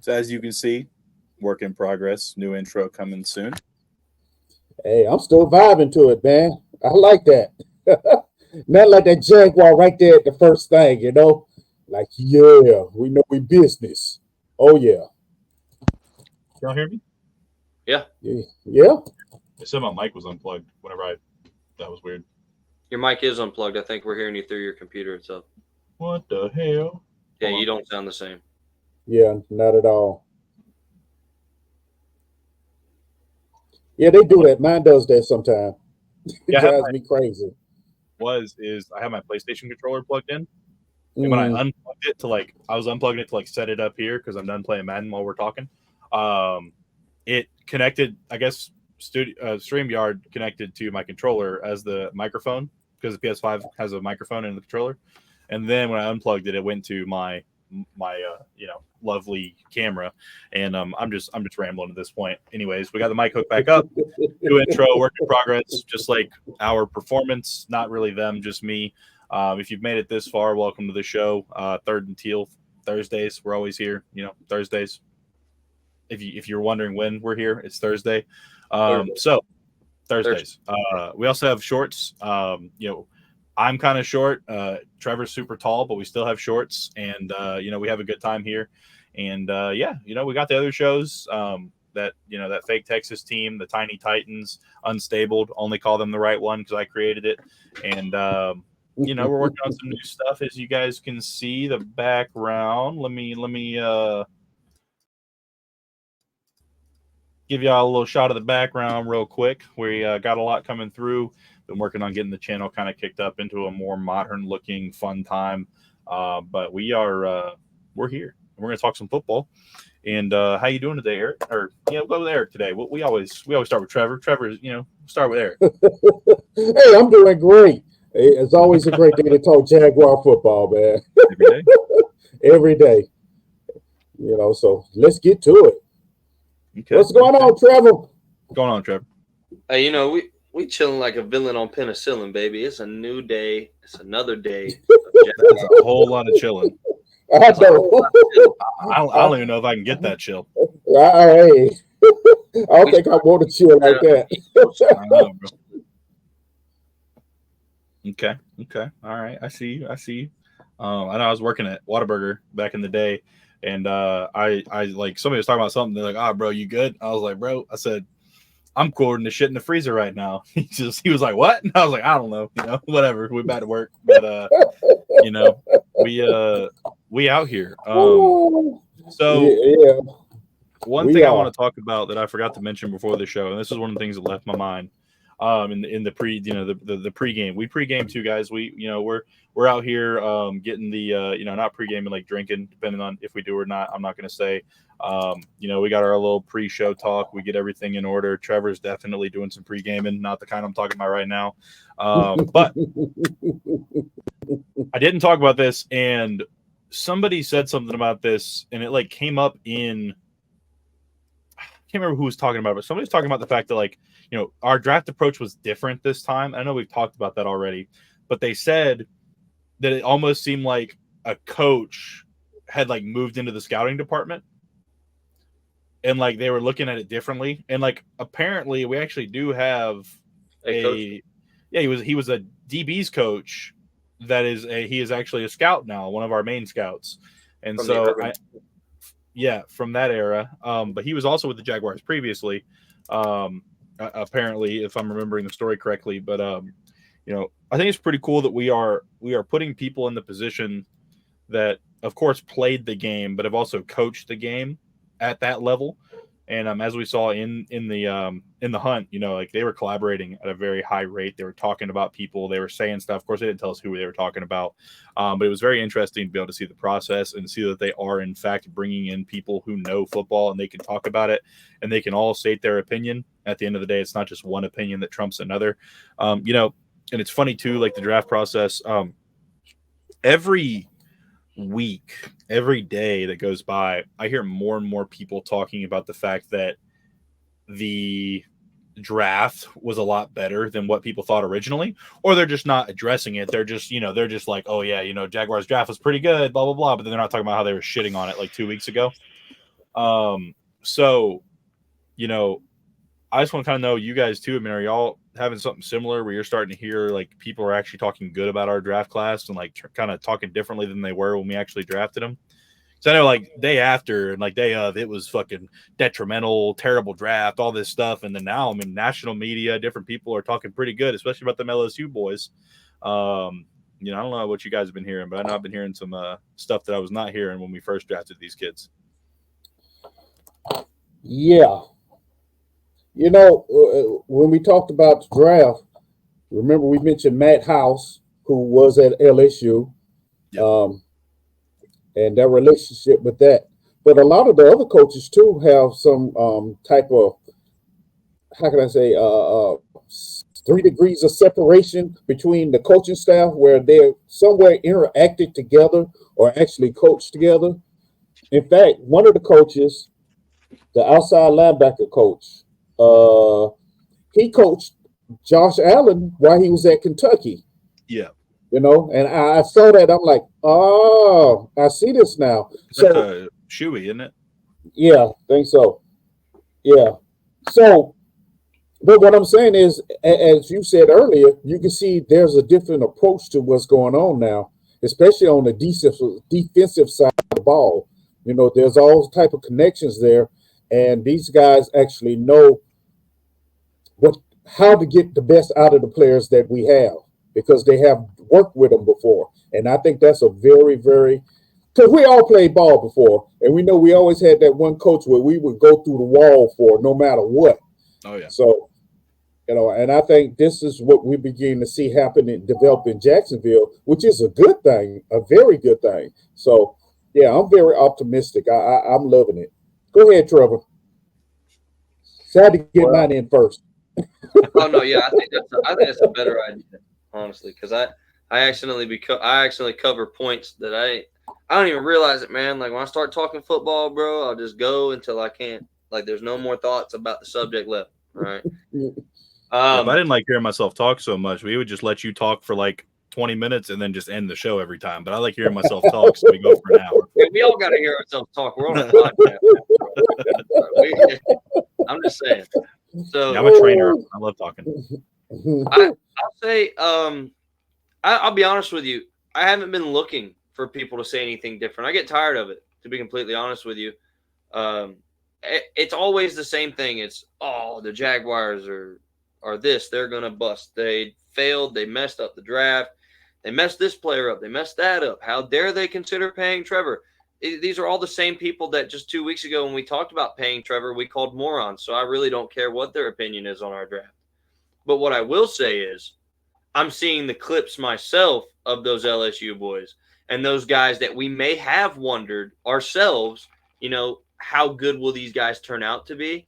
So as you can see, work in progress. New intro coming soon. Hey, I'm still vibing to it, man. I like that. Not like that Jaguar right there at the first thing, you know? Like, yeah, we know we business. Oh, yeah. Y'all hear me? Yeah. Yeah. Yeah. It said my mic was unplugged whenever that was weird. Your mic is unplugged. I think we're hearing you through your computer itself. What the hell? Yeah, Hold you on. don't sound the same. Yeah, not at all. Yeah, they do that. Mine does that sometimes. It Yeah, drives me crazy. I have my PlayStation controller plugged in, and when I Hmm. unplugged it I was unplugging it to like set it up here because I'm done playing Madden while we're talking. It connected, I guess, StreamYard connected to my controller as the microphone because the PS5 has a microphone in the controller, and then when I unplugged it, it went to my lovely camera, and I'm just rambling at this point. Anyways, we got the mic hooked back up. New intro, work in progress, just like our performance. Not really them, just me. If you've made it this far, welcome to the show. Third and Teal Thursdays. We're always here. Thursdays. If you're wondering when we're here, it's Thursday. So Thursdays. We also have shorts. I'm kind of short. Trevor's super tall, but we still have shorts, and we have a good time here. And we got the other shows. That fake Texas team, the Tiny Titans, Unstabled. Only call them the right one because I created it. And we're working on some new stuff, as you guys can see the background. Let me give y'all a little shot of the background real quick. We got a lot coming through. Been working on getting the channel kind of kicked up into a more modern looking fun time. But we're here. We're going to talk some football. And how you doing today, Eric? Or we'll go with Eric today. We always start with Trevor. Trevor, start with Eric. Hey, I'm doing great. It's always a great day to talk Jaguar football, man. Every day. Every day. So let's get to it. Okay. What's going on, Trevor? What's going on, Trevor? Hey, we chilling like a villain on penicillin, baby. It's a new day. It's another day. That's a whole lot of chilling. I know. I don't even know if I can get that chill. Hey, I don't think I want to chill like that. I know, bro. Okay. All right. I see you. I know I was working at Whataburger back in the day, and I like somebody was talking about something. They're like, bro, you good?" I was like, "Bro," I said, "I'm cooling the shit in the freezer right now." He was like, "What?" And I was like, "I don't know, whatever. We're back to work." But we out here. So yeah. One thing I want to talk about that I forgot to mention before the show, and this is one of the things that left my mind. In the the pregame, we pregame too, guys. We're out here getting the not pregaming like drinking, depending on if we do or not. I'm not going to say. We got our little pre-show talk. We get everything in order. Trevor's definitely doing some pre-gaming, not the kind I'm talking about right now. But I didn't talk about this, and somebody said something about this, and it came up in. I can't remember who was talking about it, but somebody was talking about the fact that our draft approach was different this time. I know we've talked about that already, but they said that it almost seemed like a coach had moved into the scouting department. And they were looking at it differently, and apparently we actually do have he was a DB's coach. He is actually a scout now, one of our main scouts, and from from that era. But he was also with the Jaguars previously, apparently, if I'm remembering the story correctly. But I think it's pretty cool that we are putting people in the position that, of course, played the game, but have also coached the game at that level. And as we saw in the hunt, they were collaborating at a very high rate. They were talking about people. They were saying stuff. Of course, they didn't tell us who they were talking about, but it was very interesting to be able to see the process and see that they are, in fact, bringing in people who know football and they can talk about it and they can all state their opinion. At the end of the day, it's not just one opinion that trumps another. And it's funny too, the draft process. Every week, every day that goes by, I hear more and more people talking about the fact that the draft was a lot better than what people thought originally, or they're just not addressing it. They're just like, oh yeah, Jaguars draft was pretty good, blah blah blah, but then they're not talking about how they were shitting on it 2 weeks ago. So, you know, I just want to kind of know you guys too. I mean, are y'all having something similar where you're starting to hear like people are actually talking good about our draft class and like kind of talking differently than they were when we actually drafted them? So I know like day after and like day of, it was fucking detrimental, terrible draft, all this stuff. And then now, I mean, national media, different people are talking pretty good, especially about them LSU boys. You know, I don't know what you guys have been hearing, but I know I've been hearing some stuff that I was not hearing when we first drafted these kids. Yeah. You know, when we talked about the draft, remember we mentioned Matt House, who was at LSU, Yep. and their relationship with that. But a lot of the other coaches too have some type of, how can I say, 3 degrees of separation between the coaching staff, where they're somewhere interacted together or actually coached together. In fact, one of the coaches, the outside linebacker coach, he coached Josh Allen while he was at Kentucky. Yeah. You know, and I saw that. I'm like, oh, I see this now. So, Shuey, isn't it? yeah, I think so. Yeah. So, but what I'm saying is, as you said earlier, you can see there's a different approach to what's going on now, especially on the defensive side of the ball. You know, there's all type of connections there, and these guys actually know how to get the best out of the players that we have, because they have worked with them before. And I think that's a very, very, because we all played ball before, and we know we always had that one coach where we would go through the wall for no matter what. Oh yeah. So, you know, and I think this is what we begin to see happen and develop in Jacksonville, which is a good thing, a very good thing. So, yeah, I'm very optimistic. I'm loving it. Go ahead, Trevor. So I had to get mine in first. Oh no, yeah, I think that's a better idea, honestly, because I accidentally cover points that I don't even realize it, man. Like when I start talking football, bro, I'll just go until I can't. Like there's no more thoughts about the subject left. Right. If I didn't like hearing myself talk so much, we would just let you talk for like 20 minutes and then just end the show every time. But I like hearing myself talk, so we go for an hour. We all got to hear ourselves talk. We're on a podcast. I'm just saying. So yeah, I'm a trainer. I love talking. I'll say, I'll be honest with you. I haven't been looking for people to say anything different. I get tired of it, to be completely honest with you. It's always the same thing. It's, the Jaguars are this. They're going to bust. They failed. They messed up the draft. They messed this player up. They messed that up. How dare they consider paying Trevor? These are all the same people that just 2 weeks ago when we talked about paying Trevor, we called morons. So I really don't care what their opinion is on our draft. But what I will say is I'm seeing the clips myself of those LSU boys and those guys that we may have wondered ourselves, you know, how good will these guys turn out to be?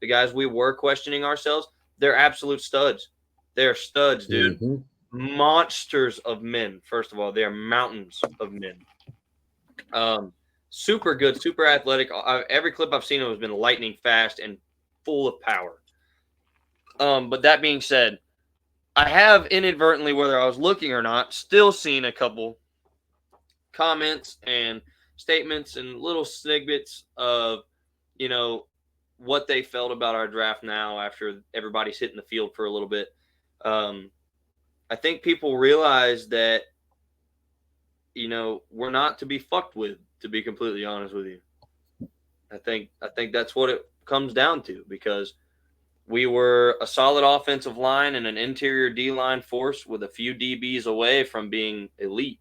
The guys we were questioning ourselves, they're absolute studs. They're studs, dude. Mm-hmm. Monsters of men. First of all, they are mountains of men. Super good, super athletic. Every clip I've seen has been lightning fast and full of power. But that being said, I have inadvertently, whether I was looking or not, still seen a couple comments and statements and little snippets of, you know, what they felt about our draft now after everybody's hitting the field for a little bit. I think people realize that, you know, we're not to be fucked with, to be completely honest with you. I think that's what it comes down to, because we were a solid offensive line and an interior D-line force with a few DBs away from being elite.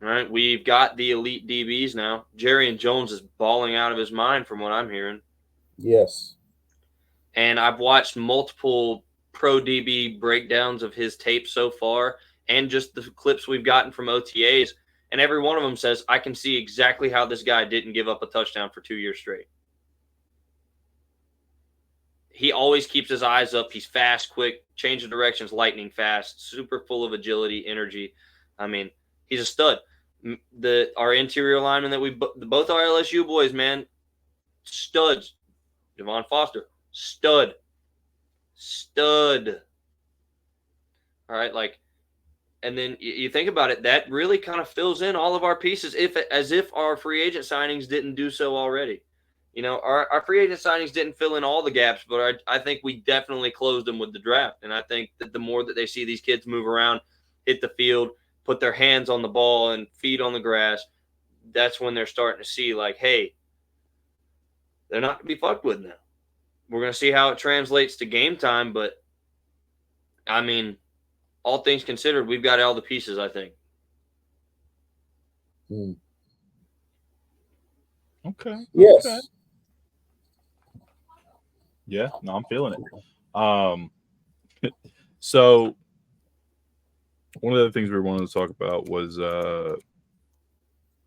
All right, we've got the elite DBs now. Jerry Jones is balling out of his mind from what I'm hearing. Yes. And I've watched multiple pro DB breakdowns of his tape so far and just the clips we've gotten from OTAs. And every one of them says, I can see exactly how this guy didn't give up a touchdown for 2 years straight. He always keeps his eyes up. He's fast, quick, change of directions, lightning fast, super full of agility, energy. I mean, he's a stud. Our interior linemen that both our LSU boys, man, studs. Devon Foster, stud. All right, like And then you think about it, that really kind of fills in all of our pieces, as if our free agent signings didn't do so already. You know, our free agent signings didn't fill in all the gaps, but I think we definitely closed them with the draft. And I think that the more that they see these kids move around, hit the field, put their hands on the ball and feet on the grass, that's when they're starting to see, like, hey, they're not to be fucked with now. We're going to see how it translates to game time, but, I mean, all things considered, we've got all the pieces, I think. Okay. Yes. Okay. Yeah, no, I'm feeling it. So one of the things we wanted to talk about was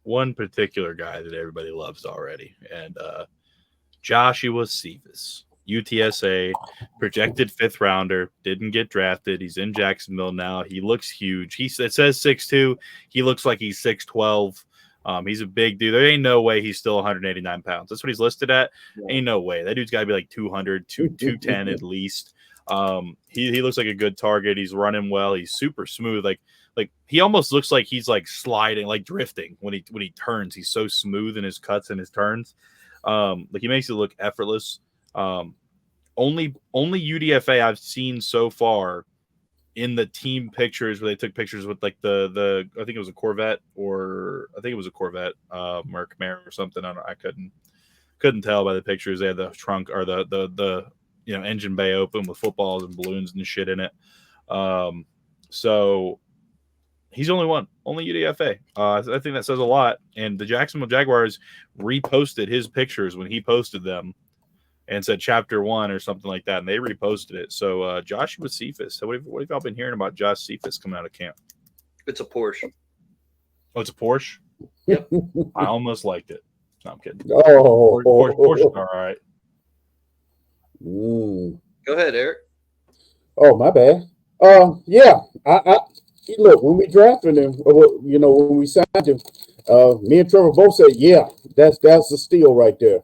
one particular guy that everybody loves already, and Joshua Cephas, UTSA, projected 5th rounder, didn't get drafted. He's in Jacksonville now. He looks huge. It says 6'2". He looks like he's 6'12". He's a big dude. There ain't no way he's still 189 pounds. That's what he's listed at. Yeah. Ain't no way. That dude's got to be like 200, 210 at least. He looks like a good target. He's running well. He's super smooth. Like he almost looks like he's like sliding, like drifting when he turns. He's so smooth in his cuts and his turns. Like he makes it look effortless. Only UDFA I've seen so far in the team pictures where they took pictures with like the I think it was a Corvette or a Camaro or something. I couldn't tell by the pictures. They had the trunk or the engine bay open with footballs and balloons and shit in it. So he's only UDFA. I think that says a lot. And the Jacksonville Jaguars reposted his pictures when he posted them and said chapter 1 or something like that. And they reposted it. So Joshua Cephas. So what have y'all been hearing about Josh Cephas coming out of camp? It's a Porsche. Oh, it's a Porsche? Yep. I almost liked it. No, I'm kidding. Oh, Porsche all right. Go ahead, Eric. Oh, my bad. Yeah. I look, when we drafted him, when we signed him, me and Trevor both said, yeah, that's a steal right there.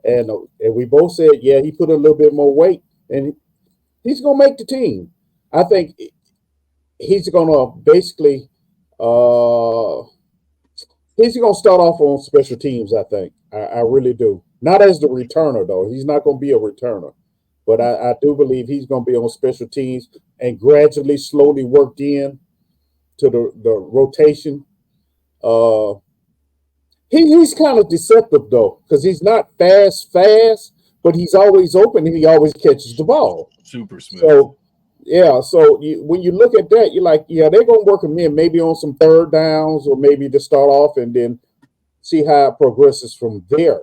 And we both said, yeah, he put a little bit more weight, and he's going to make the team. I think he's going to basically he's going to start off on special teams, I think. I really do. Not as the returner, though. He's not going to be a returner. But I do believe he's going to be on special teams and gradually, slowly worked in to the rotation. He's kind of deceptive, though, because he's not fast, but he's always open and he always catches the ball. Super smooth. So, yeah, when you look at that, you're like, yeah, they're going to work him in maybe on some third downs or maybe to start off and then see how it progresses from there.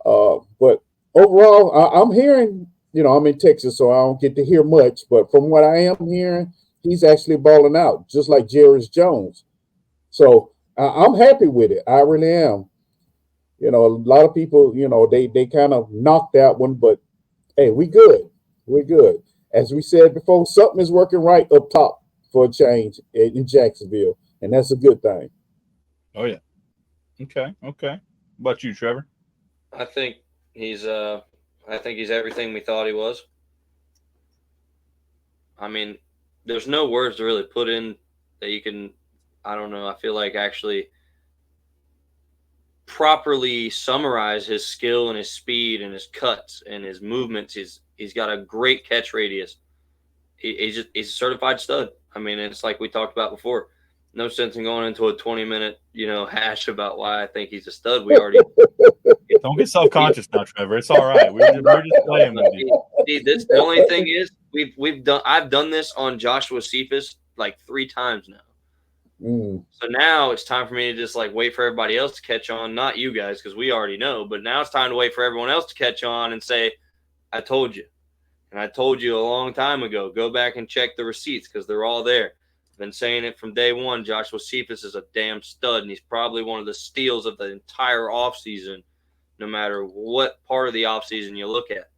But overall, I'm hearing, I'm in Texas, so I don't get to hear much. But from what I am hearing, he's actually balling out, just like Jarris Jones. So I'm happy with it. I really am. A lot of people, they kind of knocked that one, but hey, we good. We're good. As we said before, something is working right up top for a change in Jacksonville, and that's a good thing. Oh, yeah. Okay. What about you, Trevor? I think he's everything we thought he was. I mean, there's no words to really put in that you can, I don't know, I feel like actually properly summarize his skill and his speed and his cuts and his movements. He's got a great catch radius. He's a certified stud. I mean, it's like we talked about before. No sense in going into a 20-minute, hash about why I think he's a stud. We already don't get self-conscious now, Trevor. It's all right. We're just playing with you. See, the only thing is I've done this on Joshua Cephas like 3 times now. So now it's time for me to just like wait for everybody else to catch on. Not you guys, because we already know, but now it's time to wait for everyone else to catch on and say, I told you. And I told you a long time ago, go back and check the receipts because they're all there. I've been saying it from day one. Joshua Cephas is a damn stud, and he's probably one of the steals of the entire offseason, no matter what part of the offseason you look at.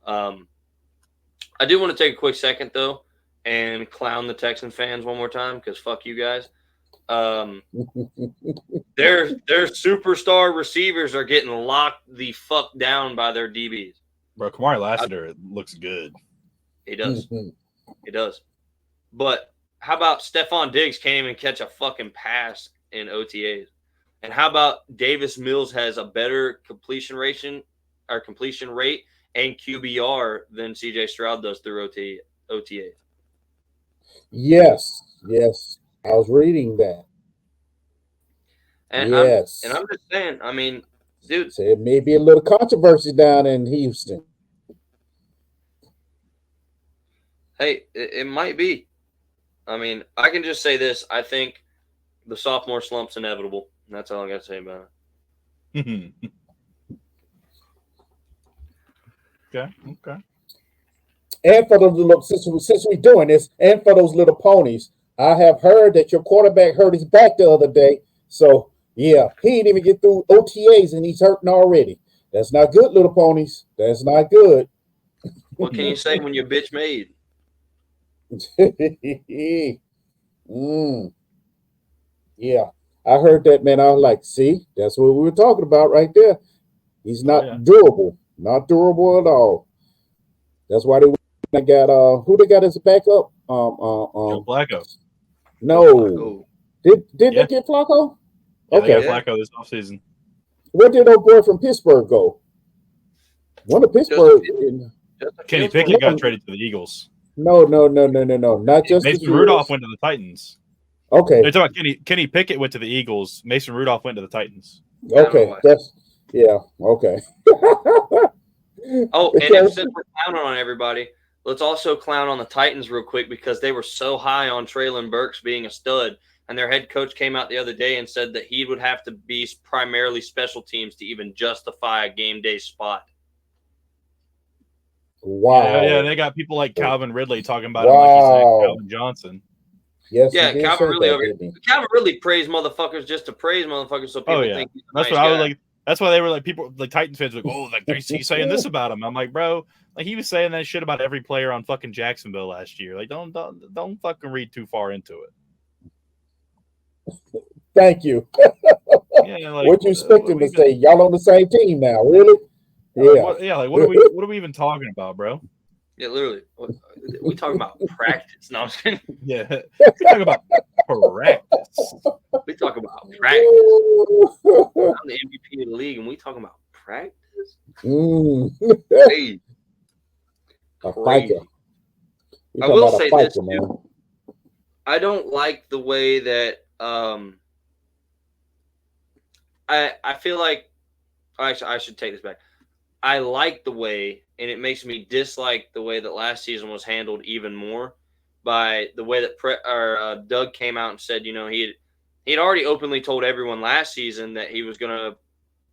I do want to take a quick second, though, and clown the Texan fans one more time because fuck you guys. Their superstar receivers are getting locked the fuck down by their DBs. Bro, Kamari Lassiter looks good. He does. He does. But how about Stephon Diggs can't even catch a fucking pass in OTAs? And how about Davis Mills has a better completion rate and QBR than CJ Stroud does through OTA? Yes. I was reading that. And Yes. I'm just saying, I mean, dude. So it may be a little controversy down in Houston. Hey, it might be. I mean, I can just say this. I think the sophomore slump's inevitable. And that's all I got to say about it. Okay. And for those little, since we're doing this, and for those little ponies, I have heard that your quarterback hurt his back the other day. So yeah, he didn't even get through OTAs and he's hurting already. That's not good, little ponies. That's not good. What can you say when you're bitch made? Yeah, I heard that, man. I was like, see, that's what we were talking about right there. He's not durable, not durable at all. That's why they got who they got as a backup? Joe Flacco. No, did they get Flacco? Yeah, okay, they got Flacco this offseason. Where did old boy from Pittsburgh go? One of Pittsburgh. Kenny Pickett got traded to the Eagles. No. Not just Mason Rudolph went to the Titans. Okay. They're talking about Kenny Pickett went to the Eagles. Mason Rudolph went to the Titans. Okay. Okay. Oh, and since we're clowning on everybody, let's also clown on the Titans real quick because they were so high on Treylon Burks being a stud, and their head coach came out the other day and said that he would have to be primarily special teams to even justify a game day spot. Wow. Yeah, they got people like Calvin Ridley talking about him like he's like Calvin Johnson. Yes, yeah, Calvin Ridley Calvin Ridley praised motherfuckers just to praise motherfuckers so people think he's a nice guy. I was like. That's why they were like people like Titans fans were like, oh, like he's saying this about him. I'm like, bro, like he was saying that shit about every player on fucking Jacksonville last year. Like, don't fucking read too far into it. Thank you. Yeah, like, what you expect him to say? Y'all on the same team now, really? Yeah. What are we even talking about, bro? Yeah, literally. We talking about practice. No, I'm just kidding. Yeah, we talking about practice. We talk about practice. I'm the MVP of the league, and we talking about practice. Hey, crazy. I will say this too. I don't like the way that I feel like I should take this back. I like the way, and it makes me dislike the way that last season was handled even more by the way that Doug came out and said, you know, he had already openly told everyone last season that he was going to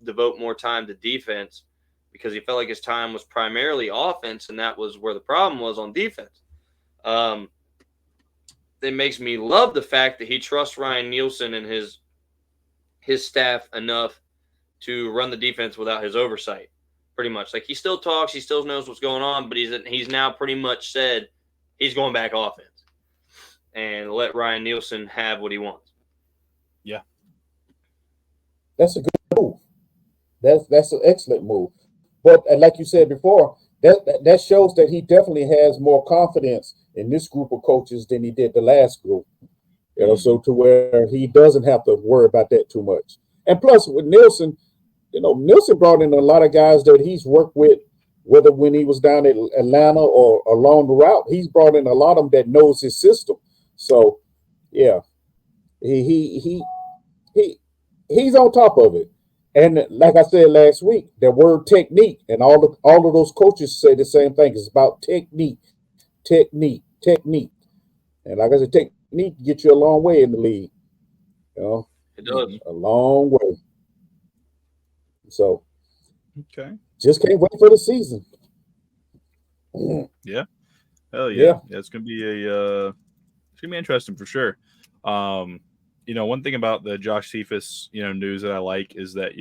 devote more time to defense because he felt like his time was primarily offense, and that was where the problem was on defense. It makes me love the fact that he trusts Ryan Nielsen and his staff enough to run the defense without his oversight. Pretty much, like he still talks, he still knows what's going on, but he's now pretty much said he's going back offense and let Ryan Nielsen have what he wants. Yeah, that's a good move. That's an excellent move. But like you said before, that shows that he definitely has more confidence in this group of coaches than he did the last group. You know, so to where he doesn't have to worry about that too much. And plus, with Nielsen. You know, Nielsen brought in a lot of guys that he's worked with, whether when he was down at Atlanta or along the route. He's brought in a lot of them that knows his system. So, yeah, he's on top of it. And like I said last week, the word technique, and all of those coaches say the same thing. It's about technique. And like I said, technique gets you a long way in the league. You know, it does a long way. So, okay, just can't wait for the season. Yeah, hell yeah. It's gonna be interesting for sure. You know, one thing about the Josh Cephas, news that I like is that,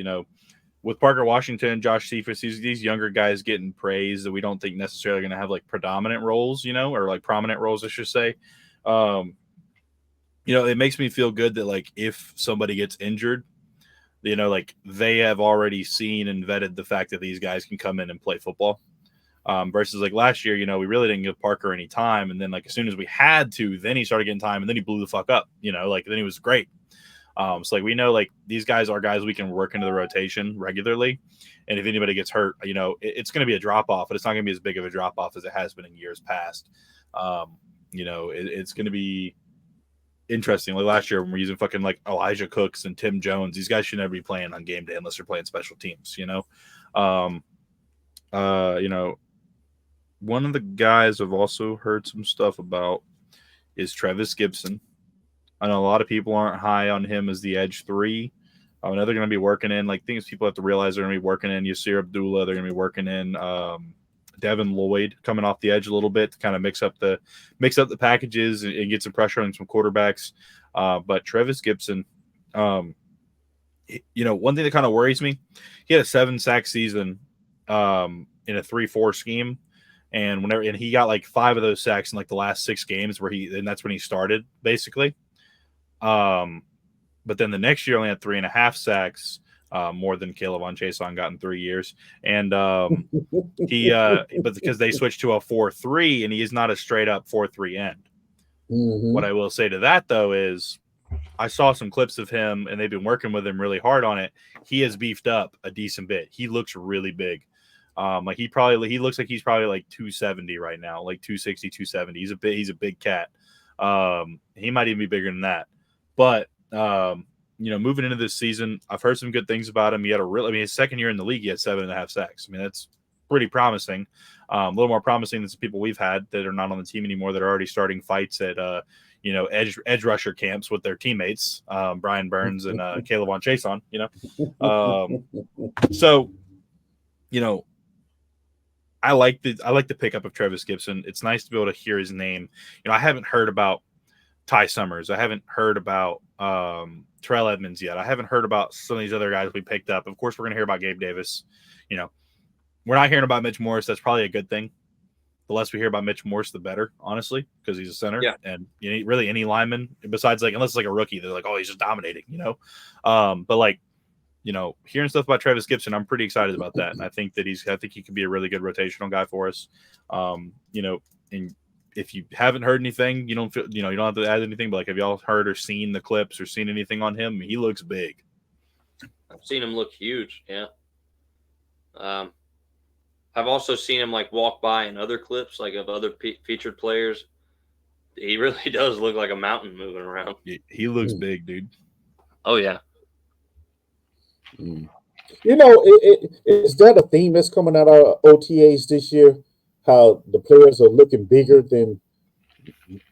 with Parker Washington, Josh Cephas, these younger guys getting praise that we don't think necessarily going to have like predominant roles, or like prominent roles, I should say. It makes me feel good that like if somebody gets injured, like they have already seen and vetted the fact that these guys can come in and play football. Versus like last year, we really didn't give Parker any time. And then like as soon as we had to, then he started getting time and then he blew the fuck up, like then he was great. So like we know like these guys are guys we can work into the rotation regularly. And if anybody gets hurt, it's going to be a drop off, but it's not going to be as big of a drop off as it has been in years past. It's going to be interesting. Like last year when we're using fucking like Elijah Cooks and Tim Jones, these guys should never be playing on game day unless they're playing special teams, one of the guys I've also heard some stuff about is Travis Gibson. I know a lot of people aren't high on him as the edge 3. I know they're going to be working in like things people have to realize they're going to be working in Yasir Abdullah. They're going to be working in Devin Lloyd coming off the edge a little bit to kind of mix up the packages and get some pressure on some quarterbacks. But Travis Gibson, one thing that kind of worries me, he had a 7-sack season in a 3-4 scheme. And he got like 5 of those sacks in like the last 6 games and that's when he started basically. But then the next year only had 3.5 sacks, more than Caleb on Chason got in 3 years. And but because they switched to a 4-3 and he is not a straight up 4-3 end. Mm-hmm. What I will say to that though is I saw some clips of him and they've been working with him really hard on it. He has beefed up a decent bit. He looks really big. He looks like he's probably like 270 right now, like 260, 270. He's a big cat. He might even be bigger than that. But moving into this season, I've heard some good things about him. He had his second year in the league, he had 7.5 sacks. I mean, that's pretty promising. A little more promising than some people we've had that are not on the team anymore that are already starting fights at edge rusher camps with their teammates, Brian Burns and Caleb on Chason. So I like the pickup of Travis Gibson. It's nice to be able to hear his name. I haven't heard about Ty Summers. I haven't heard about Terrell Edmonds yet. I haven't heard about some of these other guys we picked up. Of course, we're going to hear about Gabe Davis. We're not hearing about Mitch Morris. That's probably a good thing. The less we hear about Mitch Morris, the better, honestly, because he's a center. Yeah. And really any lineman, besides unless it's like a rookie, they're like, oh, he's just dominating, But hearing stuff about Travis Gibson, I'm pretty excited about that. And I think he could be a really good rotational guy for us. And if you haven't heard anything, you don't have to add anything, but like, have y'all heard or seen the clips or seen anything on him? He looks big. I've seen him look huge. Yeah. I've also seen him walk by in other clips, of other featured players. He really does look like a mountain moving around. He looks big, dude. Oh yeah. Is that a theme that's coming out of OTAs this year? How the players are looking bigger than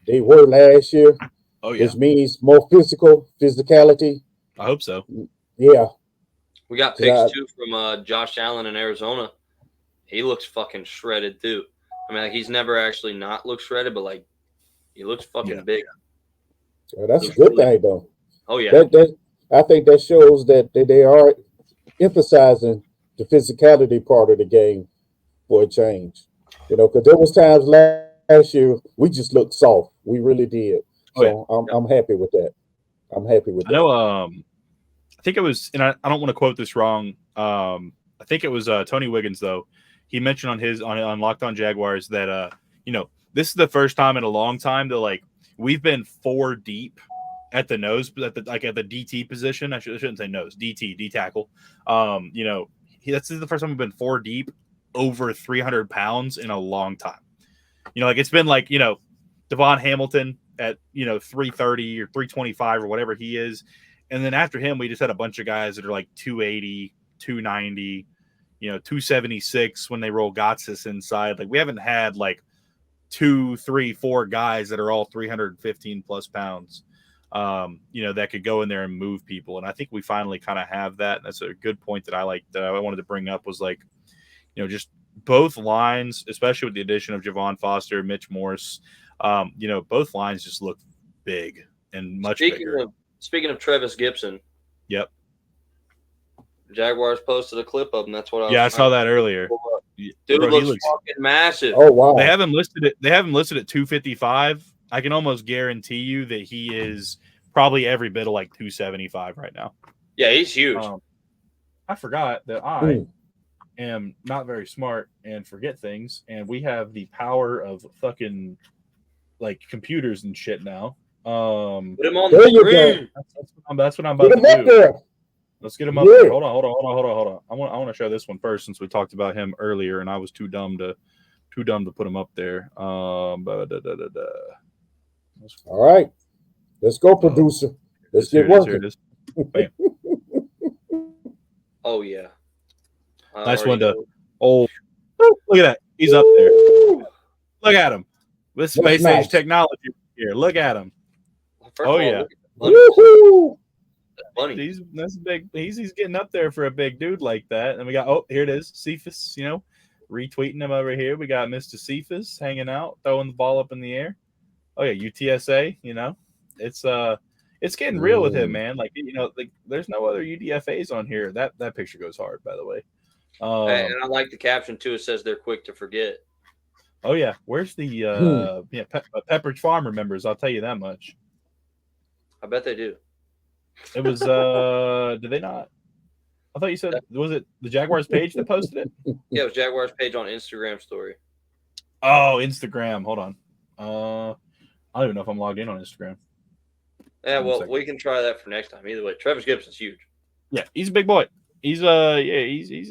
they were last year? Oh yeah. Which means more physicality. I hope so. Yeah. We got picks too from Josh Allen in Arizona. He looks fucking shredded too. I mean, he's never actually not looked shredded, but he looks fucking big. Yeah, that's a good thing, though. Oh yeah. I think that shows that they are emphasizing the physicality part of the game for a change. Because there was times last year we just looked soft. We really did. So I'm happy with that. I'm happy with that. I know. I think it was, and I don't want to quote this wrong. I think it was Tony Wiggins though. He mentioned on Locked On Jaguars that this is the first time in a long time that we've been 4 deep at the nose, at the DT position. I shouldn't say nose, D tackle. This is the first time we've been 4 deep over 300 pounds in a long time. It's been Devon Hamilton at 330 or 325 or whatever he is, and then after him we just had a bunch of guys that are 280, 290, 276 when they roll Gotsis inside. We haven't had 2, 3, 4 guys that are all 315 plus pounds. That could go in there and move people. And I think we finally kind of have that. And that's a good point that I wanted to bring up was just both lines, especially with the addition of Javon Foster, Mitch Morse, both lines just look big and much bigger. Speaking of Travis Gibson. Yep. Jaguars posted a clip of him. That's what I saw that earlier. Dude looks fucking massive. Oh wow. They have him listed at 255. I can almost guarantee you that he is probably every bit of 275 right now. Yeah, he's huge. I forgot that I am not very smart and forget things, and we have the power of fucking like computers and shit now. Put him on There the you go. screen. That's what I'm Get about him to up do. there. Let's get him up Yeah. there. Hold on. I want to show this one first since we talked about him earlier, and I was too dumb to put him up there. All right. Let's go, producer. Let's get Here working. it is. Bam. Oh yeah. Nice Already one to. know. Oh, look at that. He's up there. Woo! Look at him. With That's space nice. age technology here. Look at him. First Oh, of all, yeah. look at the bunnies. Woo-hoo! That bunny. That's big. He's getting up there for a big dude like that. And we got here it is, Cephas. Retweeting him over here. We got Mr. Cephas hanging out, throwing the ball up in the air. Oh yeah, UTSA. It's getting real with him, man. Like there's no other UDFA's on here. That picture goes hard, by the way. And I like the caption too. It says they're quick to forget. Oh yeah, where's the Pepperidge Farm members? I'll tell you that much. I bet they do. It was did they not? I thought you said was it the Jaguars page that posted it? Yeah, it was Jaguars page on Instagram story. Oh, Instagram. Hold on. I don't even know if I'm logged in on Instagram. Yeah, well, we can try that for next time. Either way, Travis Gibson's huge. Yeah, he's a big boy. He's he's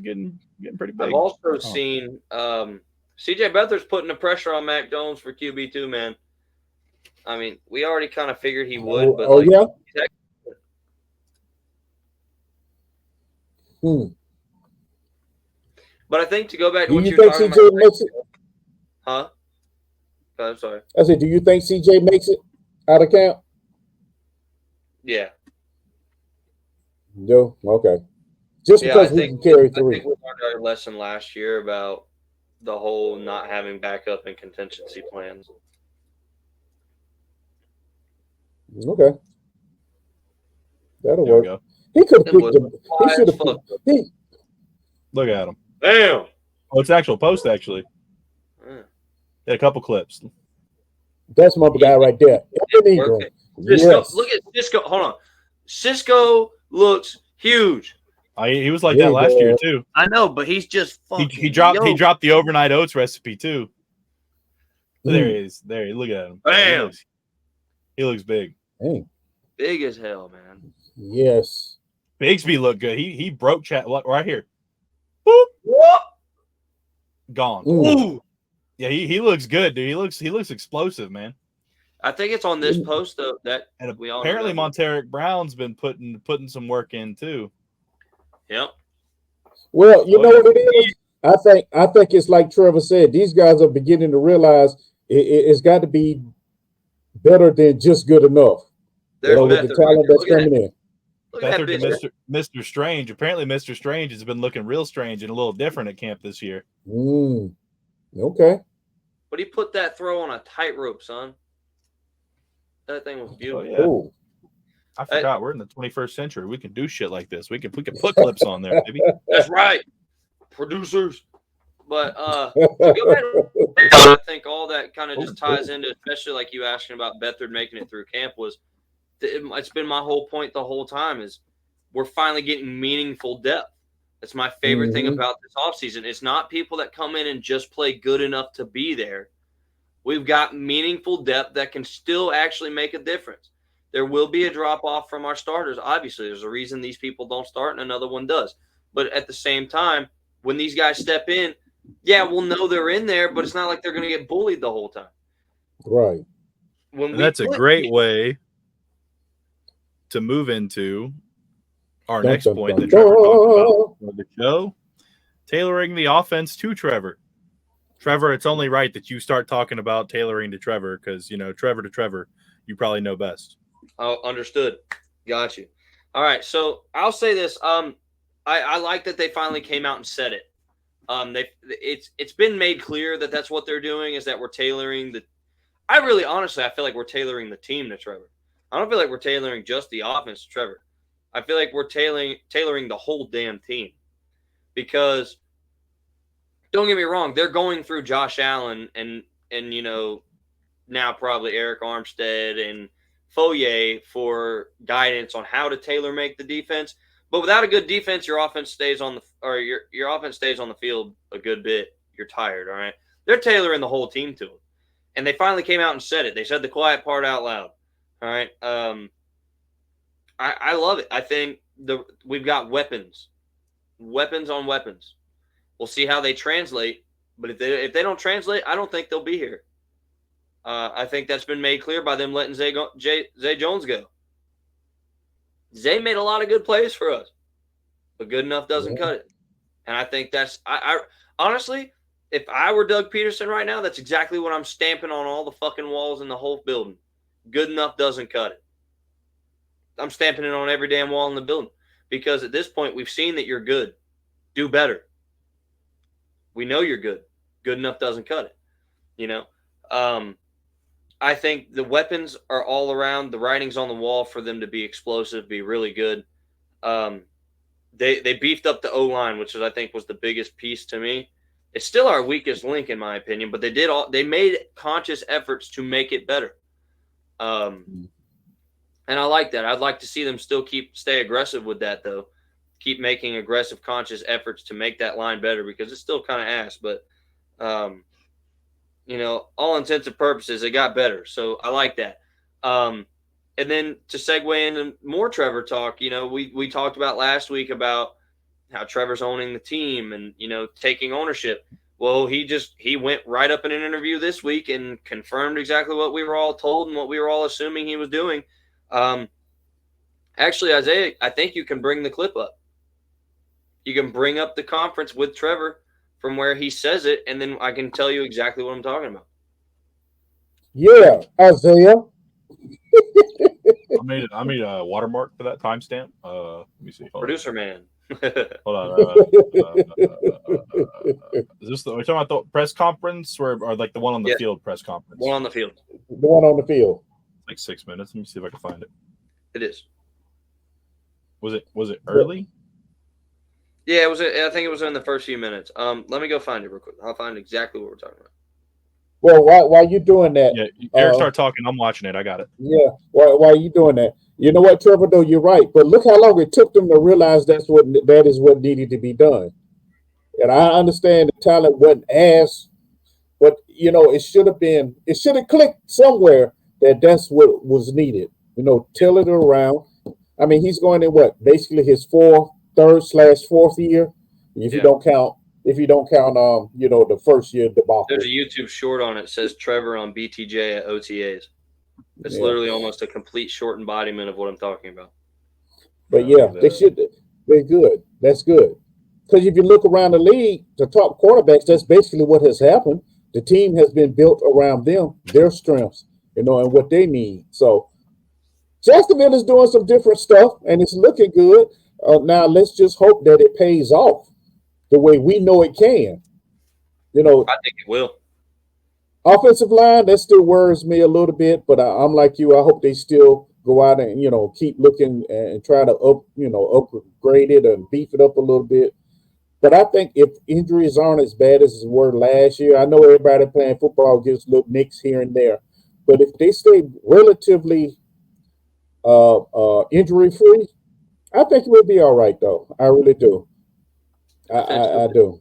getting pretty big. I've also seen CJ Beathard's putting the pressure on Mac Jones for QB2, man. I mean, we already kind of figured he would, but yeah. But I think to go back to Do what you you were think talking CJ about, makes it? huh? I'm sorry. I said, do you think CJ makes it out of camp? Yeah. No. Okay. Just because we can carry three. I think we learned our lesson last year about the whole not having backup and contingency plans. Okay. That'll There we work. go. He could have picked him. He should have. Look at him. Damn. Oh, it's actual post actually. Yeah. Yeah, a couple clips. That's my guy right there. Cisco, Yes. look at Cisco. Hold on. Cisco looks huge. He was like that last year too. I know, but he's just fucking. He dropped the overnight oats recipe too. There he is. There he. Look at him. Bam. He looks big. Hey. Big as hell, man. Yes. Bigsby looked good. He broke chat right here. Boop. What? Gone. Ooh. Yeah, he looks good, dude. He looks explosive, man. I think it's on this post though that And we all apparently know. Monteric Brown's been putting some work in too. Yep. Well, you know what it is? I think it's like Trevor said. These guys are beginning to realize it's got to be better than just good enough. There's with the talent that's coming in. Look at that Better bitch. than Mr. Strange. Apparently, Mr. Strange has been looking real strange and a little different at camp this year. Okay. But he put that throw on a tightrope, son. That thing was beautiful. Oh, yeah. Ooh. I forgot we're in the 21st century. We can do shit like this. We can put clips on there, baby. That's right, producers. But to go back, I think all that kind of just ties into, especially like you asking about Beathard making it through camp, was it's been my whole point the whole time is we're finally getting meaningful depth. That's my favorite thing about this offseason. It's not people that come in and just play good enough to be there. We've got meaningful depth that can still actually make a difference. There will be a drop-off from our starters. Obviously, there's a reason these people don't start and another one does. But at the same time, when these guys step in, yeah, we'll know they're in there, but it's not like they're going to get bullied the whole time. Right. That's a great way to move into our next point that Trevor talked about for the show, tailoring the offense to Trevor. Trevor, it's only right that you start talking about tailoring to Trevor because, Trevor to Trevor, you probably know best. Oh, understood. Got you. All right, so I'll say this. I like that they finally came out and said it. It's been made clear that that's what they're doing is that we're tailoring the. I feel like we're tailoring the team to Trevor. I don't feel like we're tailoring just the offense to Trevor. I feel like we're tailoring the whole damn team because don't get me wrong, they're going through Josh Allen and now probably Eric Armstead and Foye for guidance on how to tailor make the defense. But without a good defense, your offense stays on your offense stays on the field a good bit. You're tired, all right? They're tailoring the whole team to it. And they finally came out and said it. They said the quiet part out loud. All right. I love it. I think we've got weapons on weapons. We'll see how they translate. But if they don't translate, I don't think they'll be here. I think that's been made clear by them letting Zay Jones go. Zay made a lot of good plays for us, but good enough doesn't cut it. And I think that's I honestly, if I were Doug Peterson right now, that's exactly what I'm stamping on all the fucking walls in the whole building. Good enough doesn't cut it. I'm stamping it on every damn wall in the building because at this point we've seen that you're good. Do better. We know you're good. Good enough doesn't cut it. You know, I think the weapons are all around. The writing's on the wall for them to be explosive, be really good. They beefed up the O-line, which I think was the biggest piece to me. It's still our weakest link, in my opinion, but they made conscious efforts to make it better. And I like that. I'd like to see them still stay aggressive with that, though. Keep making aggressive, conscious efforts to make that line better because it's still kind of ass. But, you know, all intents and purposes, it got better. So I like that. And then to segue into more Trevor talk, you know, we talked about last week about how Trevor's owning the team and, you know, taking ownership. Well, he went right up in an interview this week and confirmed exactly what we were all told and what we were all assuming he was doing. Actually, Isaiah, I think you can bring the clip up. You can bring up the conference with Trevor from where he says it, and then I can tell you exactly what I'm talking about. Yeah, Isaiah. I made a watermark for that timestamp. Let me see. Producer man. Hold on. Is this are you talking about the press conference or like the one on the field press conference? One on the field. The one on the field. Like 6 minutes. Let me see if I can find it. It is. Was it early? Yeah, it was. I think it was in the first few minutes. Let me go find it real quick. I'll find exactly what we're talking about. Well, while you doing that, Yeah, Eric, start talking. I'm watching it. I got it. Yeah, while you doing that, you know what, Trevor? Though you're right, but look how long it took them to realize that is what needed to be done. And I understand the talent wasn't as, but you know, it should have clicked somewhere that's what was needed. You know, tell it around. I mean, he's going in basically his third/fourth year, if you don't count, you know, the first year debacle. There's a YouTube short on it. Says Trevor on BTJ at OTAs. It's literally almost a complete short embodiment of what I'm talking about. But they're good. That's good. Because if you look around the league, the top quarterbacks, that's basically what has happened. The team has been built around them, their strengths, you know, and what they need. So Jacksonville is doing some different stuff, and it's looking good. Now let's just hope that it pays off the way we know it can. You know, I think it will. Offensive line, that still worries me a little bit, but I'm like you. I hope they still go out and, you know, keep looking and try to upgrade it and beef it up a little bit. But I think if injuries aren't as bad as they were last year, I know everybody playing football gets little nicks here and there, but if they stay relatively injury-free, I think we'll be all right, though. I really do. I do.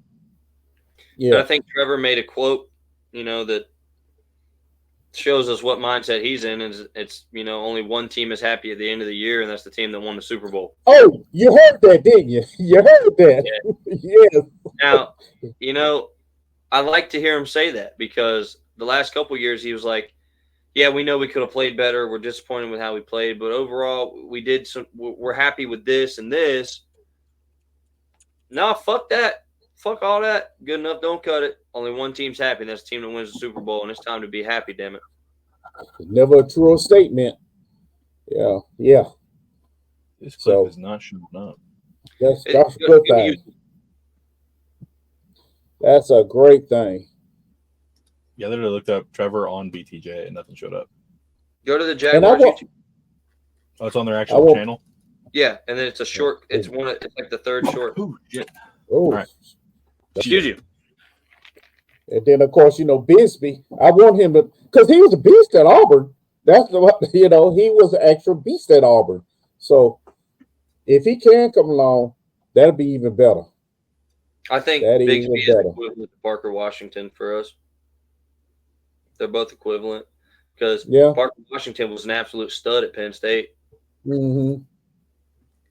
Yeah. And I think Trevor made a quote, you know, that shows us what mindset he's in. It's you know, only one team is happy at the end of the year, and that's the team that won the Super Bowl. Oh, you heard that, didn't you? You heard that. Yeah. Now, you know, I like to hear him say that because the last couple of years he was like, yeah, we know we could have played better. We're disappointed with how we played, but overall we're happy with this and this. No, fuck that. Fuck all that. Good enough, don't cut it. Only one team's happy, and that's the team that wins the Super Bowl, and it's time to be happy, damn it. Never a true statement. Yeah. This clip is not showing up. That's a good thing. That's a great thing. Yeah, I literally looked up Trevor on BTJ and nothing showed up. Go to the Jaguars YouTube. Oh, it's on their actual channel? Yeah, and then it's a short. It's like the third short. Oh, shit. Oh, all right. Excuse you. And then, of course, you know, Bisbee, I want him to, because he was a beast at Auburn. That's the, you know, he was an actual beast at Auburn. So, If he can come along, that'll be even better. I think That is Bigsby even is better. equivalent to Parker Washington for us. They're both equivalent because Yeah. Parker Washington was an absolute stud at Penn State. Mm-hmm.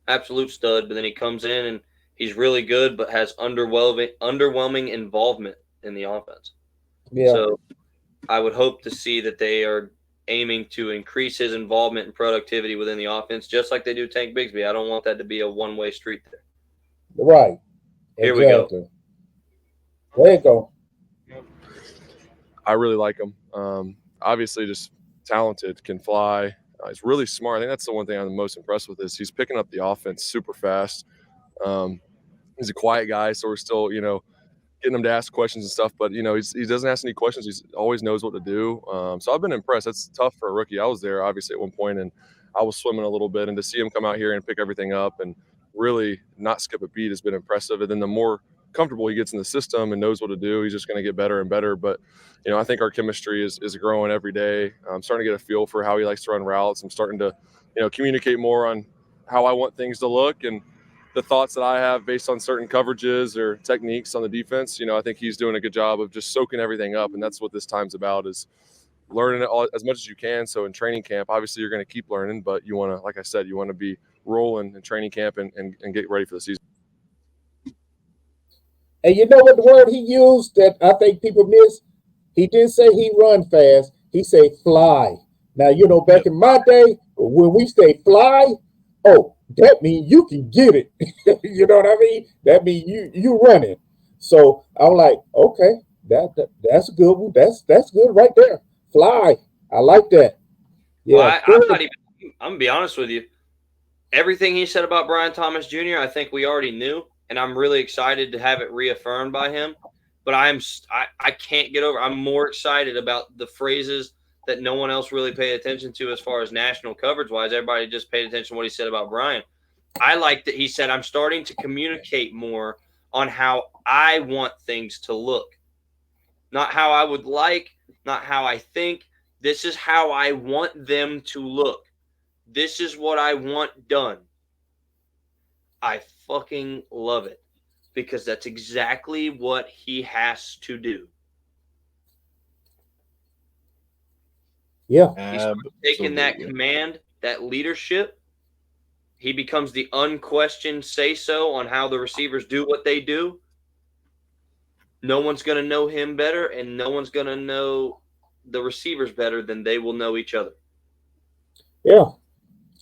Absolute stud, but then he comes in and he's really good, but has underwhelming involvement in the offense. Yeah. So I would hope to see that they are aiming to increase his involvement and productivity within the offense, just like they do Tank Bigsby. I don't want that to be a one-way street there. Right. Here we go. There you go. I really like him. Obviously, just talented, can fly. He's really smart. I think that's the one thing I'm the most impressed with is he's picking up the offense super fast. He's a quiet guy, so we're still, getting him to ask questions and stuff. But, he doesn't ask any questions. He always knows what to do. So I've been impressed. That's tough for a rookie. I was there, obviously, at one point, and I was swimming a little bit. And to see him come out here and pick everything up and really not skip a beat has been impressive. And then the more comfortable he gets in the system and knows what to do, he's just going to get better and better. But I think our chemistry is growing every day. I'm starting to get a feel for how he likes to run routes. I'm starting to communicate more on how I want things to look and the thoughts that I have based on certain coverages or techniques on the defense. I think he's doing a good job of just soaking everything up, and that's what this time's about, is learning it all, as much as you can. So in training camp, obviously you're going to keep learning, but you want to, like I said, you want to be rolling in training camp and get ready for the season. And you know what the word he used that I think people miss? He didn't say he run fast. He said fly. Now, back in my day, when we say fly, that means you can get it. You know what I mean? That means you running. So I'm like, okay, that's a good one. That's good right there. Fly. I like that. Yeah. Well, I'm gonna be honest with you. Everything he said about Brian Thomas Jr., I think we already knew, and I'm really excited to have it reaffirmed by him. But I can't get over. I'm more excited about the phrases that no one else really paid attention to as far as national coverage wise. Everybody just paid attention to what he said about Brian. I like that he said, I'm starting to communicate more on how I want things to look. Not how I would like, not how I think. This is how I want them to look. This is what I want done. I fucking love it because that's exactly what he has to do. Yeah. He's taking that command, that leadership. He becomes the unquestioned say-so on how the receivers do what they do. No one's going to know him better, and no one's going to know the receivers better than they will know each other. Yeah.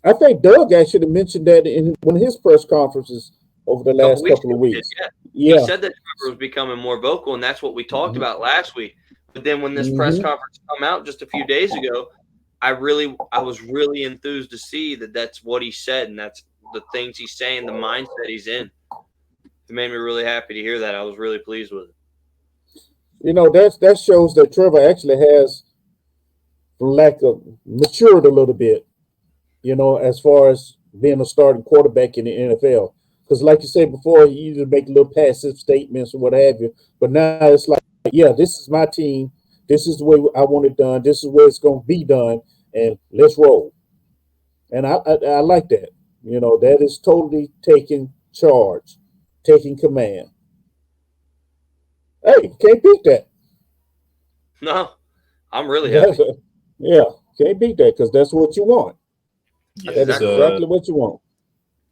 I think Doug actually mentioned that in one of his press conferences over the last couple of weeks. Yeah. He said that Trevor was becoming more vocal, and that's what we talked about last week. But then when this press conference come out just a few days ago, I was really enthused to see that that's what he said, and that's the things he's saying, the mindset he's in. It made me really happy to hear that. I was really pleased with it. That shows that Trevor actually has, for lack of, matured a little bit, as far as being a starting quarterback in the NFL. Because like you said before, he used to make little passive statements or what have you. But now it's like, yeah, this is my team. This is the way I want it done. This is where it's going to be done. And let's roll. And I like that. That is totally taking charge, taking command. Hey, can't beat that. No, I'm really happy. Can't beat that because that's what you want. Yeah, that's exactly what you want.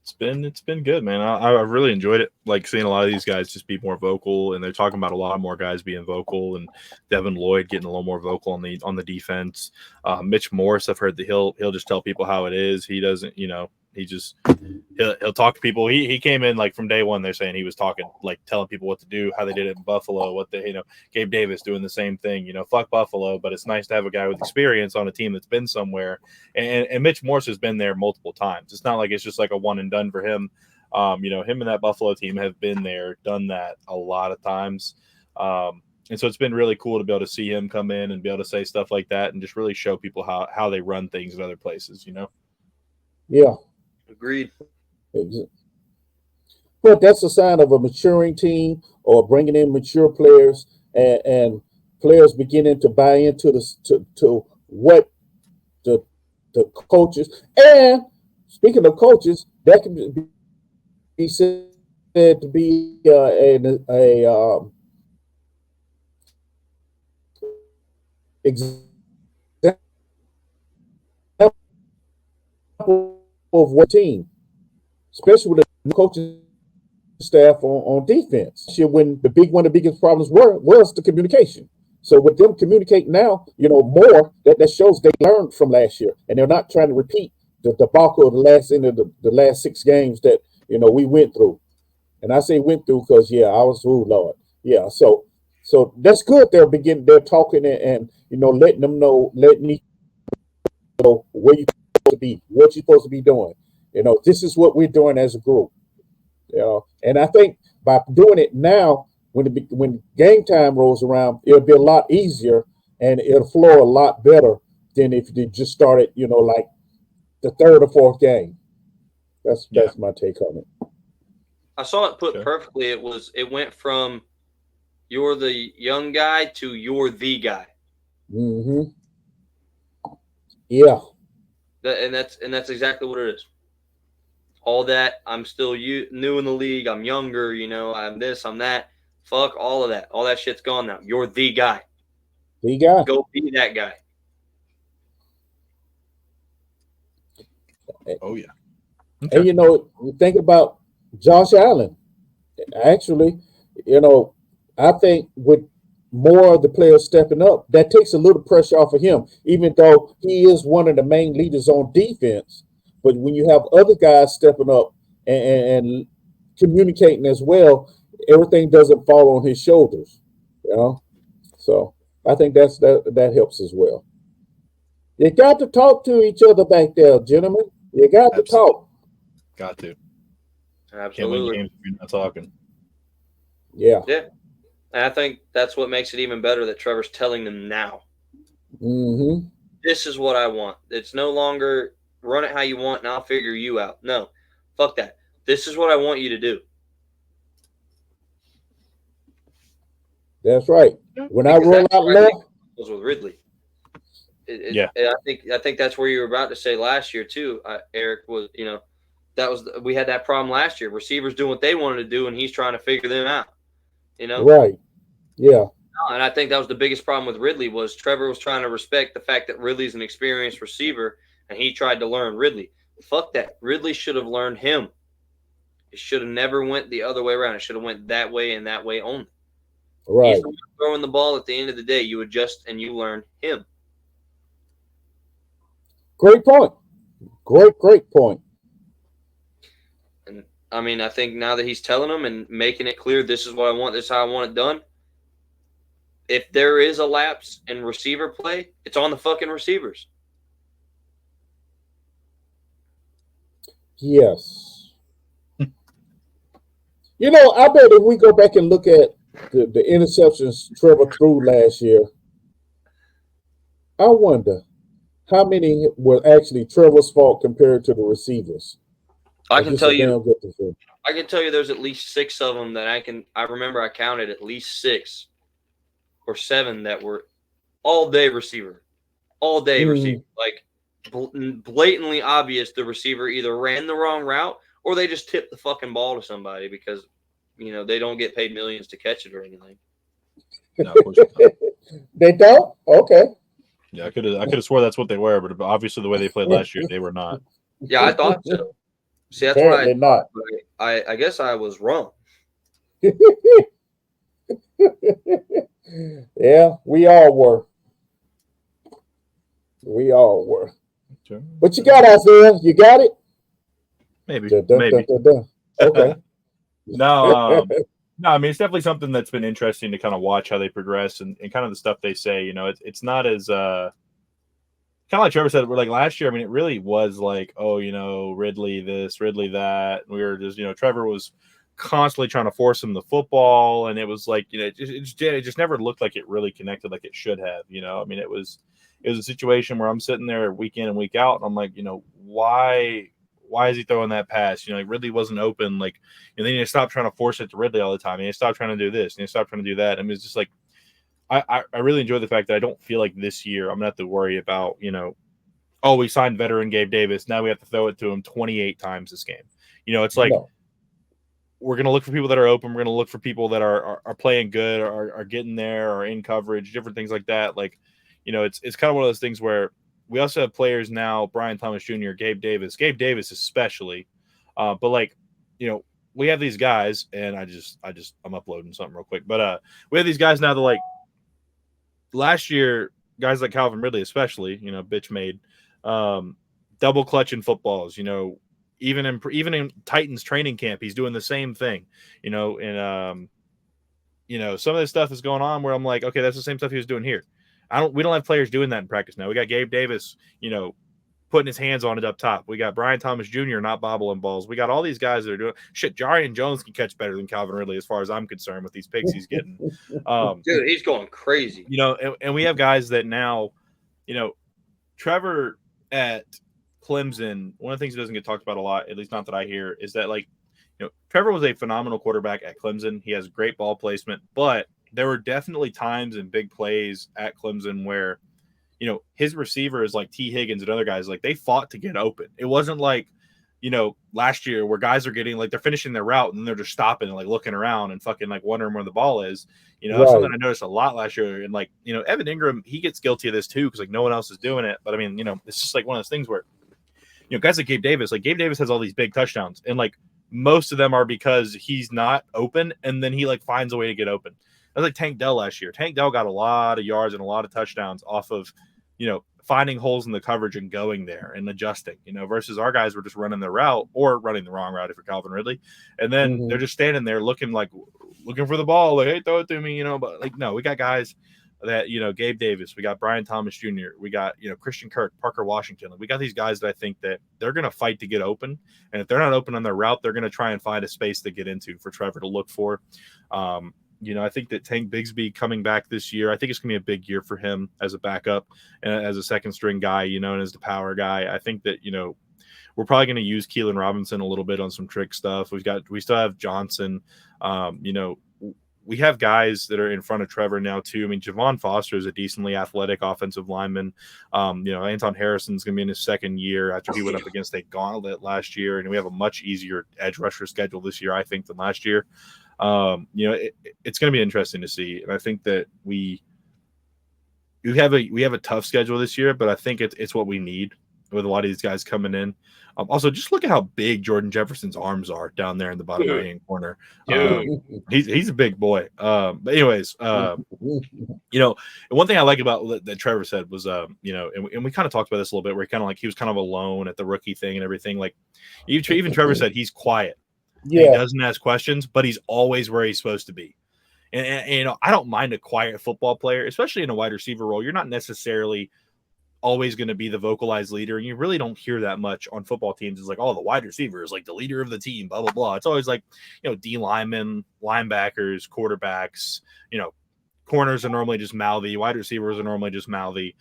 It's been good, man. I really enjoyed it. Like seeing a lot of these guys just be more vocal, and they're talking about a lot more guys being vocal, and Devin Lloyd getting a little more vocal on the defense. Mitch Morse, I've heard that he'll just tell people how it is. He doesn't, he'll talk to people. He came in like from day one. They're saying he was talking, like telling people what to do, how they did it in Buffalo, Gabe Davis doing the same thing. Fuck Buffalo, but it's nice to have a guy with experience on a team that's been somewhere. And Mitch Morse has been there multiple times. It's not like it's just like a one and done for him. Him and that Buffalo team have been there, done that a lot of times. And so it's been really cool to be able to see him come in and be able to say stuff like that and just really show people how they run things in other places, Yeah. Agreed. But that's a sign of a maturing team or bringing in mature players and players beginning to buy into to what the coaches and speaking of coaches, that can be said to be example of what team, especially with the coaching staff on defense. When one of the biggest problems was the communication. So with them communicating now, more, that shows they learned from last year, and they're not trying to repeat the debacle of the last 6 games that we went through. And I say went through because I was Lord. Yeah, so that's good. They're talking and letting me know where you're supposed to be, what you're supposed to be doing. This is what we're doing as a group. And I think by doing it now, when game time rolls around, it'll be a lot easier and it'll flow a lot better than if they just started, like the 3rd or 4th game. That's my take on it. I saw it put perfectly. It went from you're the young guy to you're the guy. Mm-hmm. Yeah. And that's exactly what it is. All that, I'm still new in the league. I'm younger, I'm this, I'm that. Fuck all of that. All that shit's gone now. You're the guy. The guy. Go be that guy. Oh, yeah. Okay. And, you think about Josh Allen. Actually, I think with more of the players stepping up, that takes a little pressure off of him, even though he is one of the main leaders on defense. But when you have other guys stepping up and communicating as well, everything doesn't fall on his shoulders, So I think that helps as well. You got to talk to each other back there, gentlemen. You got to talk. Got to. Absolutely. Can't win games if you're not talking. Yeah. Yeah. And I think that's what makes it even better that Trevor's telling them now. Mm-hmm. This is what I want. It's no longer run it how you want and I'll figure you out. No, fuck that. This is what I want you to do. That's right. When I roll out left, was with Ridley. Yeah, I think that's where you were about to say last year too, Eric. Was we had that problem last year. Receivers doing what they wanted to do, and he's trying to figure them out. Right? Yeah. And I think that was the biggest problem with Ridley was Trevor was trying to respect the fact that Ridley's an experienced receiver, and he tried to learn Ridley. Fuck that. Ridley should have learned him. It should have never went the other way around. It should have went that way and that way only. Right. He's the one throwing the ball at the end of the day. You adjust and you learn him. Great point. Great point. And I mean, I think now that he's telling them and making it clear, this is what I want, this is how I want it done. If there is a lapse in receiver play, it's on the fucking receivers. Yes. I bet if we go back and look at the interceptions Trevor threw last year, I wonder how many were actually Trevor's fault compared to the receivers. I can tell you there's at least 6 of them that I remember I counted at least 6 or 7 that were all day receiver. Like blatantly obvious the receiver either ran the wrong route or they just tipped the fucking ball to somebody because they don't get paid millions to catch it or anything. No, of course not. They don't? Okay. Yeah, I could have swore that's what they were, but obviously the way they played last year, they were not. Yeah, I thought so. See, that's apparently why not. I guess I was wrong. Yeah, we all were. Sure. What you got out there? You got it? Maybe. Okay. No, I mean, it's definitely something that's been interesting to kind of watch how they progress and kind of the stuff they say. It's not as kind of like Trevor said. We're like last year. I mean, it really was like, Ridley this, Ridley that. We were just, Trevor was constantly trying to force him the football, and it was like, it just never looked like it really connected like it should have. I mean, it was a situation where I'm sitting there week in and week out, and I'm like, why is he throwing that pass? Ridley wasn't open. Like, and then you stop trying to force it to Ridley all the time. And you stop trying to do this. And you stop trying to do that. I mean, it's just like, I really enjoy the fact that I don't feel like this year I'm going to have to worry about, oh, we signed veteran Gabe Davis. Now we have to throw it to him 28 times this game. It's like we're going to look for people that are open. We're going to look for people that are playing good, are getting there, or in coverage, different things like that. Like, it's kind of one of those things where we also have players now, Brian Thomas Jr., Gabe Davis especially. But like, we have these guys, and I'm uploading something real quick. But we have these guys now that, like, last year, guys like Calvin Ridley, especially, bitch made, double clutching footballs, even in Titans training camp, he's doing the same thing, and some of this stuff is going on where I'm like, okay, that's the same stuff he was doing here. We don't have players doing that in practice now. We got Gabe Davis, putting his hands on it up top. We got Brian Thomas Jr. not bobbling balls. We got all these guys that are doing shit. Jarian Jones can catch better than Calvin Ridley, as far as I'm concerned, with these picks he's getting. Dude, he's going crazy. And we have guys that now, Trevor at Clemson, one of the things that doesn't get talked about a lot, at least not that I hear, is that, like, Trevor was a phenomenal quarterback at Clemson. He has great ball placement, but there were definitely times in big plays at Clemson where, his receivers like T. Higgins and other guys, like, they fought to get open. It wasn't like, last year where guys are getting, like, they're finishing their route and they're just stopping and, like, looking around and fucking, like, wondering where the ball is. That's something I noticed a lot last year. And, like, Evan Ingram, he gets guilty of this too, because, like, no one else is doing it. But I mean, it's just like one of those things where, guys like Gabe Davis has all these big touchdowns, and, like, most of them are because he's not open, and then he, like, finds a way to get open. That's like Tank Dell last year. Tank Dell got a lot of yards and a lot of touchdowns off of, finding holes in the coverage and going there and adjusting, versus our guys were just running the route, or running the wrong route if you're Calvin Ridley. And then they're just standing there looking for the ball. Like, hey, throw it to me, but, like, no, we got guys that, Gabe Davis, we got Brian Thomas Jr., we got, Christian Kirk, Parker Washington. We got these guys that I think that they're going to fight to get open. And if they're not open on their route, they're going to try and find a space to get into for Trevor to look for. I think that Tank Bigsby coming back this year, I think it's going to be a big year for him as a backup and as a second string guy, and as the power guy. I think that, we're probably going to use Keelan Robinson a little bit on some trick stuff. We still have Johnson. We have guys that are in front of Trevor now too. I mean, Javon Foster is a decently athletic offensive lineman. Anton Harrison's going to be in his second year after he went up against a gauntlet last year. And we have a much easier edge rusher schedule this year, I think, than last year. It's going to be interesting to see. And I think that we have a tough schedule this year, but I think it's what we need with a lot of these guys coming in. Also, just look at how big Jordan Jefferson's arms are down there in the bottom right-hand corner. He's a big boy. But anyways, and one thing I like about that Trevor said was, and we kind of talked about this a little bit, where he was kind of alone at the rookie thing and everything. Like, even Trevor said he's quiet. Yeah. He doesn't ask questions, but he's always where he's supposed to be. And I don't mind a quiet football player, especially in a wide receiver role. You're not necessarily always going to be the vocalized leader, and you really don't hear that much on football teams. It's like, oh, the wide receiver is like the leader of the team, blah blah blah. It's always like, D linemen, linebackers, quarterbacks, corners are normally just mouthy, wide receivers are normally just mouthy.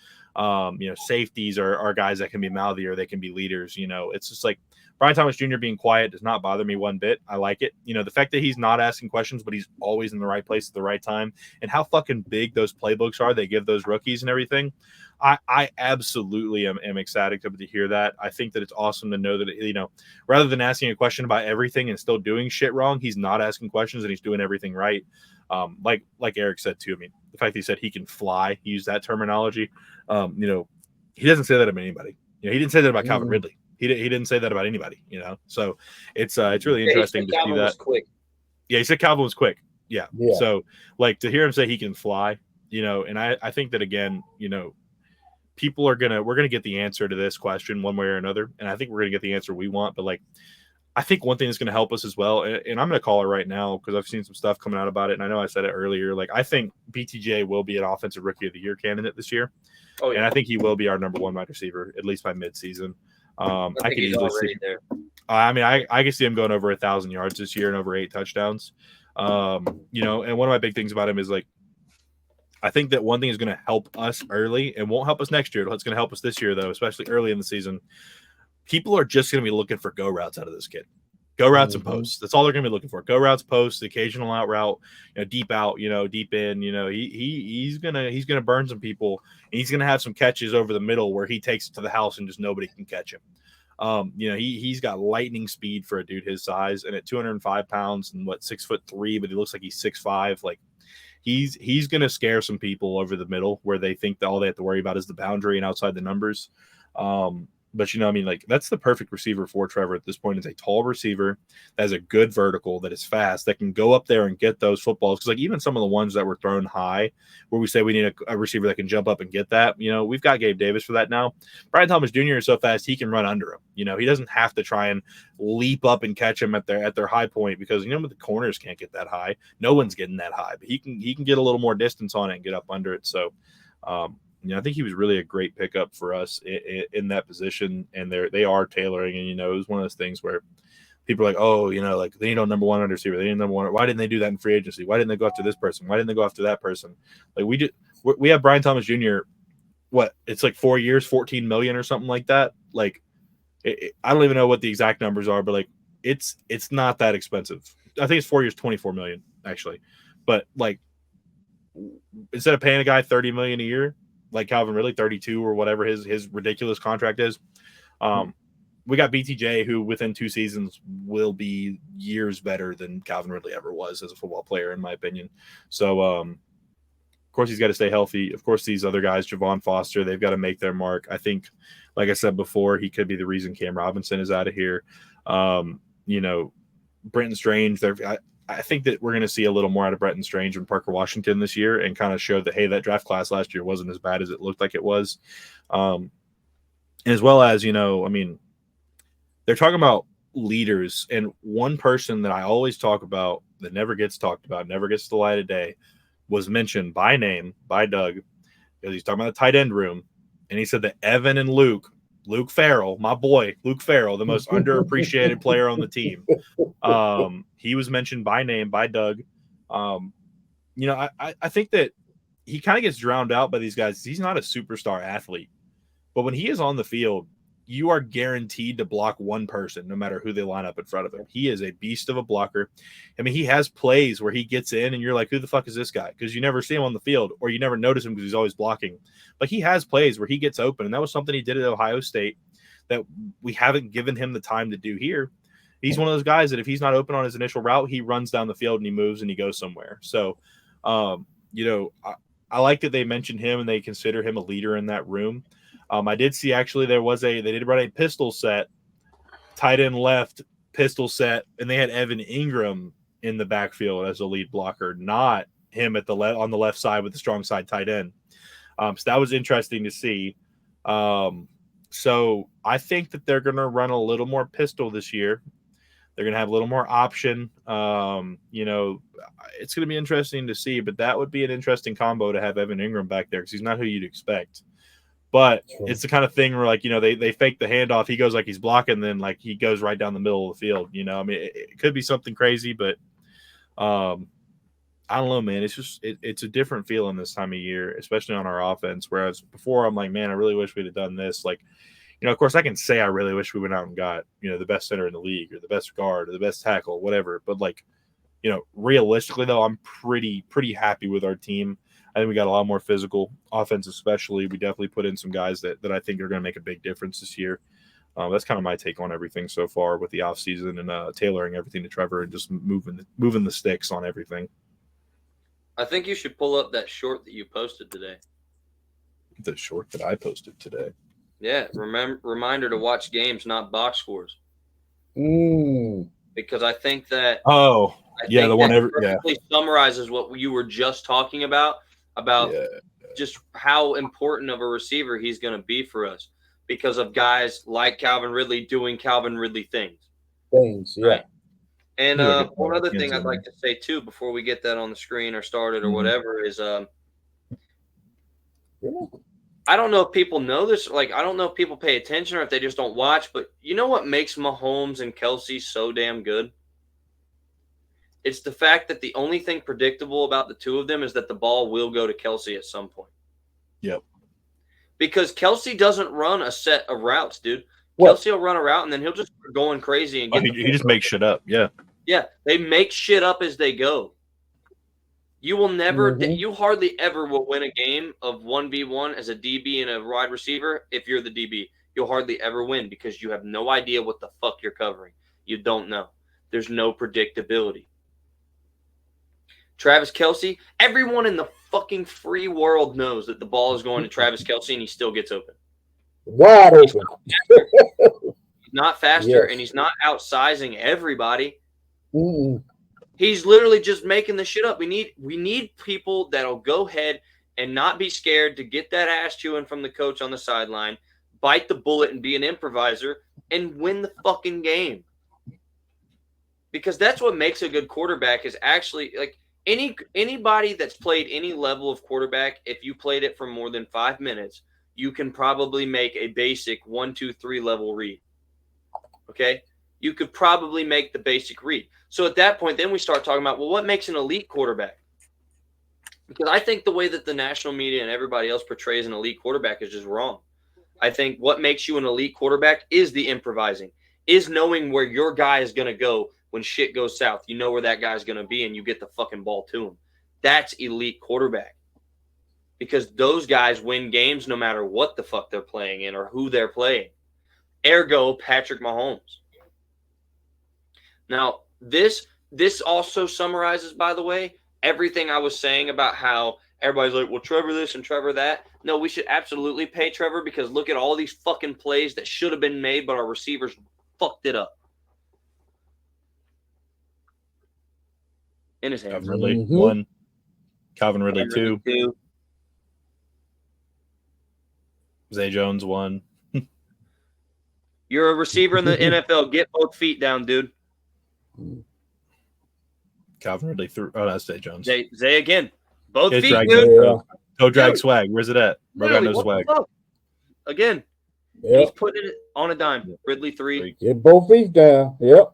Safeties are guys that can be mouthy, or they can be leaders. It's just like Brian Thomas Jr. being quiet does not bother me one bit. I like it. The fact that he's not asking questions, but he's always in the right place at the right time, and how fucking big those playbooks are they give those rookies and everything. I absolutely am excited to hear that. I think that it's awesome to know that, rather than asking a question about everything and still doing shit wrong, he's not asking questions and he's doing everything right. Like Eric said too. I mean, the fact that he said he can fly, he used that terminology. He doesn't say that about anybody. He didn't say that about Calvin Ridley. He didn't say that about anybody. So it's really interesting to see that. Quick. Yeah, he said Calvin was quick. Yeah. So, like, to hear him say he can fly, and I think that, again, we're gonna get the answer to this question one way or another, and I think we're gonna get the answer we want. But, like, I think one thing that's going to help us as well, and I'm going to call it right now because I've seen some stuff coming out about it, and I know I said it earlier. Like, I think BTJ will be an Offensive Rookie of the Year candidate this year, and I think he will be our number one wide receiver at least by midseason. I can easily see there. I mean, I can see him going over 1,000 yards this year and over 8 touchdowns. And one of my big things about him is, like, I think that one thing is going to help us early and won't help us next year. It's going to help us this year, though, especially early in the season. People are just going to be looking for go routes out of this kid. Go routes and posts. That's all they're going to be looking for. Go routes, posts, occasional out route, deep out, deep in. He's gonna burn some people, and he's gonna have some catches over the middle where he takes it to the house and just nobody can catch him. He's got lightning speed for a dude his size, and at 205 pounds and 6'3", but he looks like he's 6'5". Like he's gonna scare some people over the middle where they think that all they have to worry about is the boundary and outside the numbers. But that's the perfect receiver for Trevor at this point. Is a tall receiver that has a good vertical, that is fast, that can go up there and get those footballs. Because even some of the ones that were thrown high, where we say we need a receiver that can jump up and get that, we've got Gabe Davis for that now. Brian Thomas Jr. is so fast he can run under him. He doesn't have to try and leap up and catch him at their high point, because the corners can't get that high. No one's getting that high, but he can get a little more distance on it and get up under it. So. I think he was really a great pickup for us in that position, and they are tailoring. And it was one of those things where people are like, oh, they need a number one receiver. They need a number one. Why didn't they do that in free agency? Why didn't they go after this person? Why didn't they go after that person? Like we have Brian Thomas Jr. It's like 4 years, $14 million or something like that. Like I don't even know what the exact numbers are, but like it's not that expensive. I think it's 4 years, $24 million actually. But like instead of paying a guy $30 million a year, like Calvin Ridley, 32 or whatever his ridiculous contract is. We got BTJ, who within 2 seasons will be years better than Calvin Ridley ever was as a football player, in my opinion. So, of course, he's got to stay healthy. Of course, these other guys, Javon Foster, they've got to make their mark. I think, like I said before, he could be the reason Cam Robinson is out of here. Brenton Strange, I think that we're going to see a little more out of Brenton Strange and Parker Washington this year, and kind of show that, hey, that draft class last year wasn't as bad as it looked like it was. As well as, they're talking about leaders, and one person that I always talk about that never gets talked about, never gets the light of day, was mentioned by name by Doug, because he's talking about the tight end room, and he said that Evan and Luke Farrell, my boy, Luke Farrell, the most underappreciated player on the team. He was mentioned by name by Doug. I think that he kind of gets drowned out by these guys. He's not a superstar athlete, but when he is on the field, you are guaranteed to block one person, no matter who they line up in front of him. He is a beast of a blocker. He has plays where he gets in and you're like, who the fuck is this guy? Because you never see him on the field, or you never notice him because he's always blocking. But he has plays where he gets open, and that was something he did at Ohio State that we haven't given him the time to do here. He's one of those guys that if he's not open on his initial route, he runs down the field and he moves and he goes somewhere. So, I like that they mentioned him and they consider him a leader in that room. I did see actually they did run a pistol set, tight end left pistol set, and they had Evan Ingram in the backfield as a lead blocker, not him on the left side with the strong side tight end. So that was interesting to see. So I think that they're going to run a little more pistol this year. They're going to have a little more option. It's going to be interesting to see, but that would be an interesting combo to have Evan Ingram back there, because he's not who you'd expect. But it's the kind of thing where, they fake the handoff. He goes like he's blocking, then he goes right down the middle of the field. It could be something crazy, but I don't know, man. It's just it's a different feeling this time of year, especially on our offense. Whereas before, I'm like, man, I really wish we'd have done this. Of course, I can say I really wish we went out and got the best center in the league, or the best guard, or the best tackle, whatever. But realistically, though, I'm pretty happy with our team. I think we got a lot more physical offense, especially. We definitely put in some guys that I think are going to make a big difference this year. That's kind of my take on everything so far with the offseason and tailoring everything to Trevor and just moving the sticks on everything. I think you should pull up that short that you posted today. The short that I posted today. Yeah, reminder to watch games, not box scores. Because I think that perfectly summarizes what you were just talking about just how important of a receiver he's going to be for us, because of guys like Calvin Ridley doing Calvin Ridley things. Right? And one other thing I'd like to say too, before we get that on the screen or started or whatever, is I don't know if people know this. I don't know if people pay attention or if they just don't watch. But you know what makes Mahomes and Kelsey so damn good? It's the fact that the only thing predictable about the two of them is that the ball will go to Kelsey at some point. Yep. Because Kelsey doesn't run a set of routes, dude. Kelsey will run a route, and then he'll just start going crazy and get. He just makes shit up. Yeah. Yeah, they make shit up as they go. You will never, you hardly ever will win a game of 1v1 as a DB and a wide receiver if you're the DB. You'll hardly ever win because you have no idea what the fuck you're covering. You don't know. There's no predictability. Travis Kelce, everyone in the fucking free world knows that the ball is going to Travis Kelce and he still gets open. Wide open. He's not faster and he's not outsizing everybody. Mm-mm. He's literally just making the shit up. We need people that'll go ahead and not be scared to get that ass chewing from the coach on the sideline, bite the bullet and be an improviser and win the fucking game. Because that's what makes a good quarterback is actually like anybody that's played any level of quarterback, if you played it for more than 5 minutes, you can probably make a basic 1, 2, 3 level read. Okay? You could probably make the basic read. So at that point, then we start talking about, well, what makes an elite quarterback? Because I think the way that the national media and everybody else portrays an elite quarterback is just wrong. I think what makes you an elite quarterback is the improvising, is knowing where your guy is going to go when shit goes south. You know where that guy's going to be and you get the fucking ball to him. That's elite quarterback. Because those guys win games no matter what the fuck they're playing in or who they're playing. Ergo, Patrick Mahomes. Now, this also summarizes, by the way, everything I was saying about how everybody's like, well, Trevor this and Trevor that. No, we should absolutely pay Trevor because look at all these fucking plays that should have been made, but our receivers fucked it up. In his hands. Calvin Ridley, 1. Calvin Ridley, 2. Zay Jones, 1. You're a receiver in the NFL. Get both feet down, dude. Calvin Ridley, 3. Oh, that's Zay Jones. Zay again. Both It's feet, drag, dude. Go drag swag. Where's it at? Bro got no swag. Again. He's putting it on a dime. Ridley, 3. Get both feet down. Yep.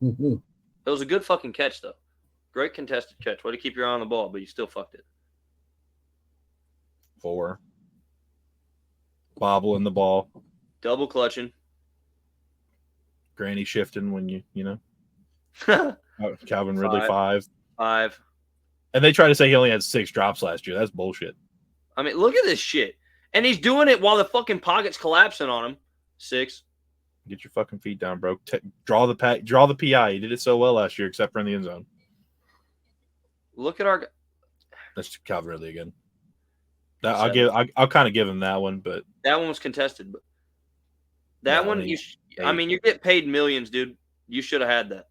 Mm-hmm. It was a good fucking catch, though. Great contested catch. Way to keep your eye on the ball, but you still fucked it. 4. Bobbling the ball. Double clutching. Granny shifting when you know. Calvin Ridley, 5. 5. And they try to say he only had 6 drops last year. That's bullshit. I mean, look at this shit. And he's doing it while the fucking pocket's collapsing on him. 6. Get your fucking feet down, bro. Draw the PI. He did it so well last year, except for in the end zone. Look at our. That's Calvin Ridley again. I'll kind of give him that one, but that one was contested. But that one, you get paid millions, dude. You should have had that.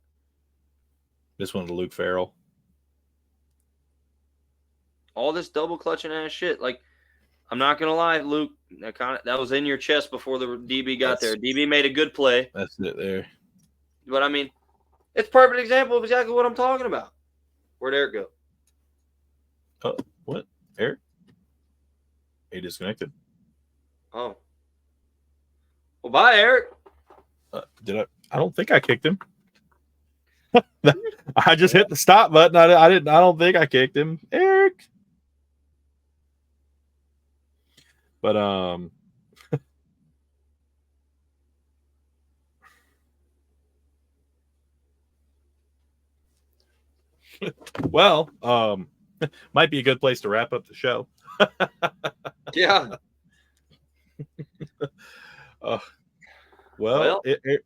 This one to Luke Farrell. All this double clutching ass shit. Like, I'm not gonna lie, Luke. That was in your chest before the DB got there. DB made a good play. That's it there. But I mean, it's a perfect example of exactly what I'm talking about. Where'd Eric go? Oh, what? Eric? He disconnected. Oh. Well, bye, Eric. Did I? I don't think I kicked him. I just hit the stop button. I didn't. I don't think I kicked him, Eric. But well, might be a good place to wrap up the show. Yeah. Well,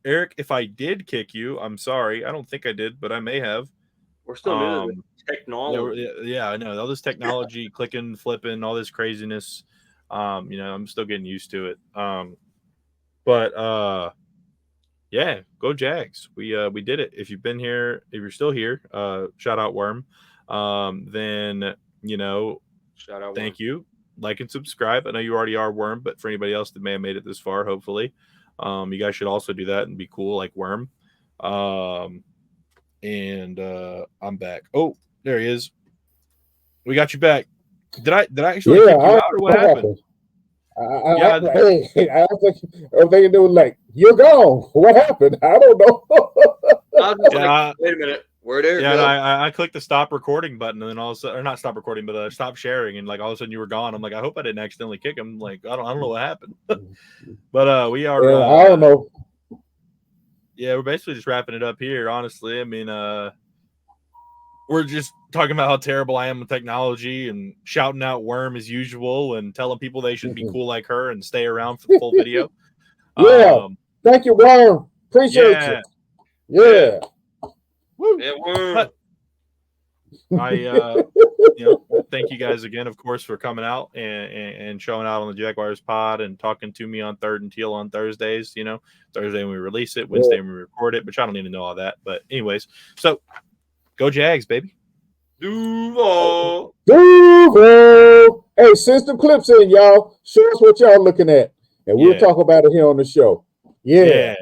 Eric, if I did kick you, I'm sorry. I don't think I did, but I may have. We're still new to technology. Yeah, I know. All this technology, clicking, flipping, all this craziness. I'm still getting used to it. Yeah, go Jags. We did it. If you've been here, if you're still here, shout out Worm. Then shout out. Thank you. Like and subscribe. I know you already are Worm, but for anybody else that may have made it this far, hopefully, you guys should also do that and be cool like Worm. And I'm back. Oh, there he is. We got you back. Did I actually kick you out or what happened? I was thinking they were like, you're gone. What happened? I don't know. Wait a minute. We're there. Yeah, Bill. and I clicked the stop recording button, and then all of a sudden, or not stop recording, but stop sharing, and like all of a sudden you were gone. I'm like, I hope I didn't accidentally kick him. Like I don't know what happened. But we are. Yeah, I don't know. Yeah, we're basically just wrapping it up here. Honestly, I mean, we're just talking about how terrible I am with technology and shouting out Worm as usual and telling people they should be cool like her and stay around for the full video. Yeah. Thank you, Worm. Appreciate Yeah. you. Yeah. Woo. Yeah, Worm. But thank you guys again, of course, for coming out and showing out on the Jaguars pod and talking to me on Third and Teal on Thursdays. Thursday when we release it, Wednesday when we record it, but I don't need to know all that. But anyways, so go Jags, baby. Duval. Duval. Hey, send some clips in, y'all. Show us what y'all looking at, and we'll talk about it here on the show. Yeah.